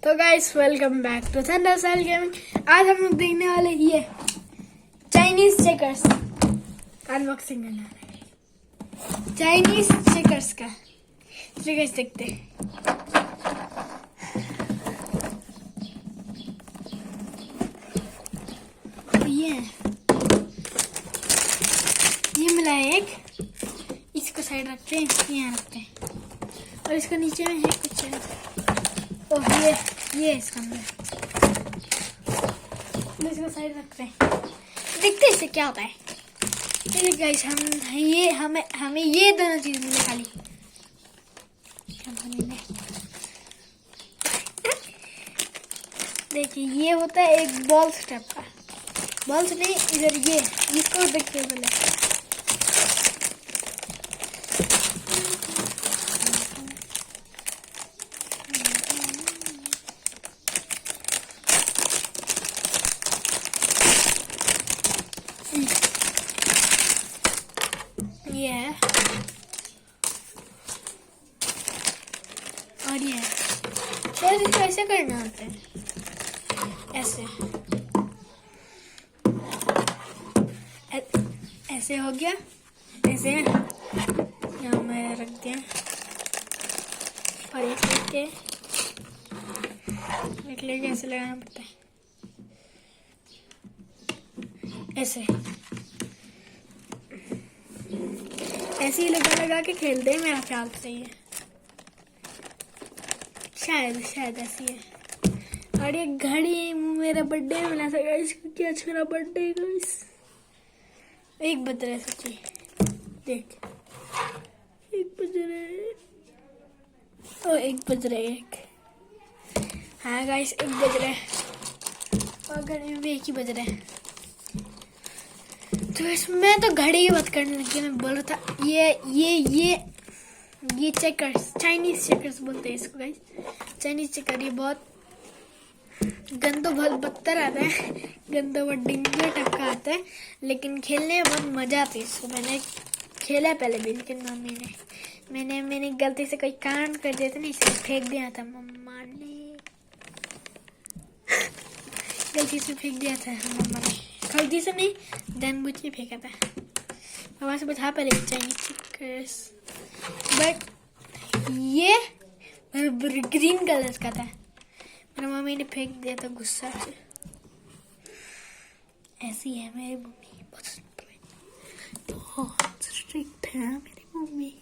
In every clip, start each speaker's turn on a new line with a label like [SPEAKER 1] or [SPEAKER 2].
[SPEAKER 1] तो guys welcome back to Thundercell gaming. आज हम लोग देखने वाले ये चाइनीज चेकर्स अनबॉक्सिंग करना है। चाइनीज चेकर्स का चलिए गाइस देखते हैं। ये मिला है एक, इसको साइड रखते हैं, इसको यहाँ रखते हैं और इसको नीचे में है कुछ ओह ये इसका अंदर इसको साइड रखते हैं, देखते हैं इससे क्या होता है। चलिए गाइस हमें ये दोनों चीज मिले खाली देखिए। ये होता है एक बॉल्स टाइप का, बॉल्स नहीं, इधर ये इसको देखिए पहले। ये है और ये शायद इसको ऐसे करना होता है, ऐसे ऐसे हो गया, ऐसे यहाँ में रख दिया और एक लेके ऐसे लगाना पड़ता है, ऐसे ऐसे ही लगा के खेलते हैं मेरा ख्याल से। ये शायद ऐसी है। और ये घड़ी मेरा बर्थडे में मिला था गाइस, क्योंकि आज मेरा बर्थडे है गाइस। 1 बज रहा है सच्ची, देख 1 बज रहा है, ओ 1 बज रहा है 1। हाँ गाइस 1 बज रहा है और घड़ी में भी 1 ही बज रहा है। तो इसमें तो घड़ी की बात करने लगी, मैं बोल रहा था ये चेकर्स, चाइनीज चेकर्स बोलते हैं इसको गाइस। चाइनीज चेकर ये बहुत गंदा, बहुत बदतर आता है, गंदा बहुत डेंजर टाइप का आता है, लेकिन खेलने में बहुत मजा आती है इसको। मैंने खेला पहले भी, लेकिन मम्मी ने मैंने गलती से कोई कांड कर दिया था ना, इसे फेंक दिया था मम्मा ने, गलती से फेंक दिया था मम्मा ने, गलती से नहीं जानबूझ के फेंका था। हमारे से बता पहले चाइनीज चेकर्स, बट ये ग्रीन कलर का था, मेरी मम्मी ने फेंक दिया था गुस्सा से। ऐसी है मेरी मम्मी, बहुत स्ट्रिक्ट है मेरी मम्मी।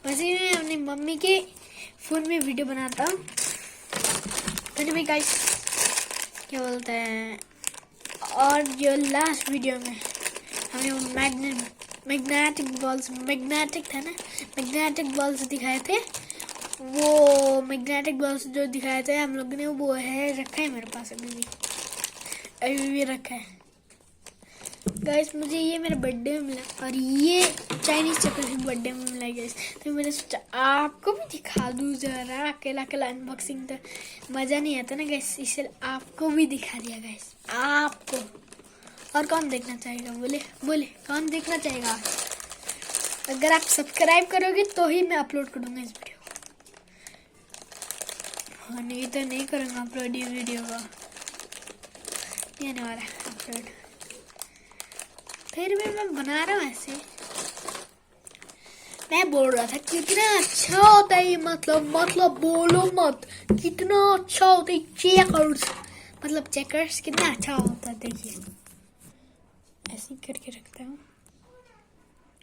[SPEAKER 1] वैसे मैं अपनी मम्मी के फोन में वीडियो बनाता हूँ, तो भी गाइस क्या बोलते हैं। और जो लास्ट वीडियो में हमने वो मैग्नेटिक बॉल्स दिखाए थे, वो मैग्नेटिक बॉल्स जो दिखाए थे हम लोग ने, वो है रखा है मेरे पास, अभी भी रखा है गाइस। मुझे ये मेरे बर्थडे में मिला और ये चाइनीज चेकर भी बर्थडे में मिला गाइस, तो मैंने सोचा आपको भी दिखा दूँ जरा। अकेला अनबॉक्सिंग तो मज़ा नहीं आता ना गाइस, इसलिए आपको भी दिखा दिया गाइस। आपको और कौन देखना चाहेगा, बोले कौन देखना चाहेगा? अगर आप सब्सक्राइब करोगे तो ही मैं अपलोड करूँगा इस वीडियो को, नहीं तो नहीं करूँगा अपलोड ये वीडियो को, नहीं आने वाला अपलोड। फिर भी मैं बना रहा हूँ ऐसे। मैं बोल रहा था कितना अच्छा होता है ये, मतलब बोलो मत, कितना अच्छा होता है चेकर्स, मतलब चेकर्स कितना अच्छा होता है। देखिए ऐसे करके रखता हूँ,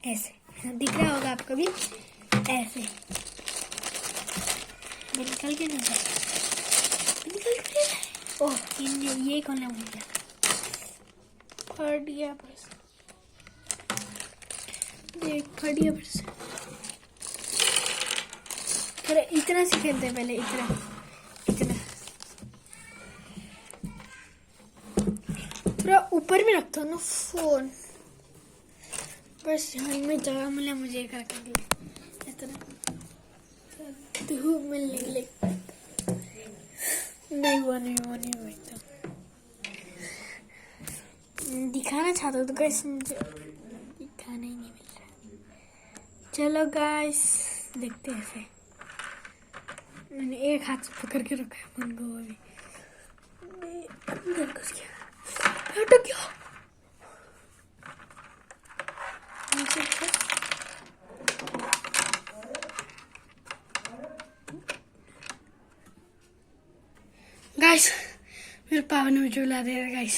[SPEAKER 1] ऐसे दिख रहा होगा आपको भी, ऐसे निकल के नहीं जाए। ओह ये कौन है, मुझे फट गया बस, देख फट गया बस। थोड़ा इतना से खेलते हैं पहले, इतना थोड़ा ऊपर में रखता हूँ ना फोन, बस यहाँ में जगह मिला मुझे करके लिए इतना धूप मिलने के लिए। नहीं वो दिखाना चाहता हूँ तो गाइस मुझे दिखाना ही नहीं मिल रहा। चलो गाइस देखते हैं ऐसे। मैंने एक हाथ से पकड़ के रखा है फोन को अभी। अंदर घुस गया, अटक गया। गाइस मेरे पापा ने मुझे बुला दिया गाइस,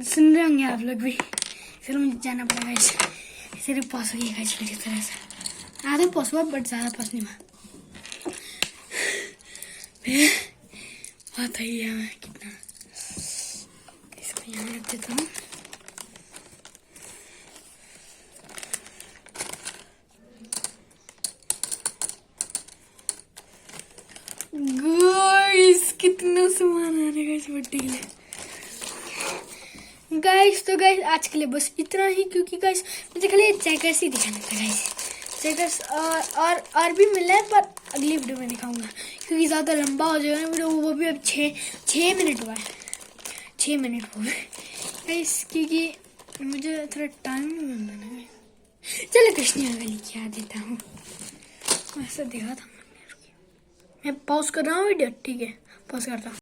[SPEAKER 1] सुन रहे होंगे आप लोग भी। फिर मुझे जाना पड़ेगा गाइस, सिर्फ पास हो गया गाइस मेरी तरह से। आधे पास हुआ बट ज़्यादा पास नहीं हुआ। बहुत ही है मैं कितना, इसको यहाँ रख देता हूँ। गाइस कितना सामान आ रहा है गाइस बर्थडे के लिए। गाइस तो गाइस आज के लिए बस इतना ही, क्योंकि गाइस मुझे खाली चेकर्स ही दिखाना था गाइस। चेकर्स और भी मिला है पर अगली वीडियो में दिखाऊंगा, क्योंकि ज़्यादा लंबा हो जाएगा ना वीडियो। वो भी अब 6 मिनट हुआ है, 6 मिनट हो गए गाइस, क्योंकि मुझे थोड़ा टाइम नहीं मिल रहा है। चलो कृष्णिया वाली क्या देता हूँ, वैसे देखा था मैं पॉज कर रहा हूँ वीडियो। ठीक है पॉज करता हूँ।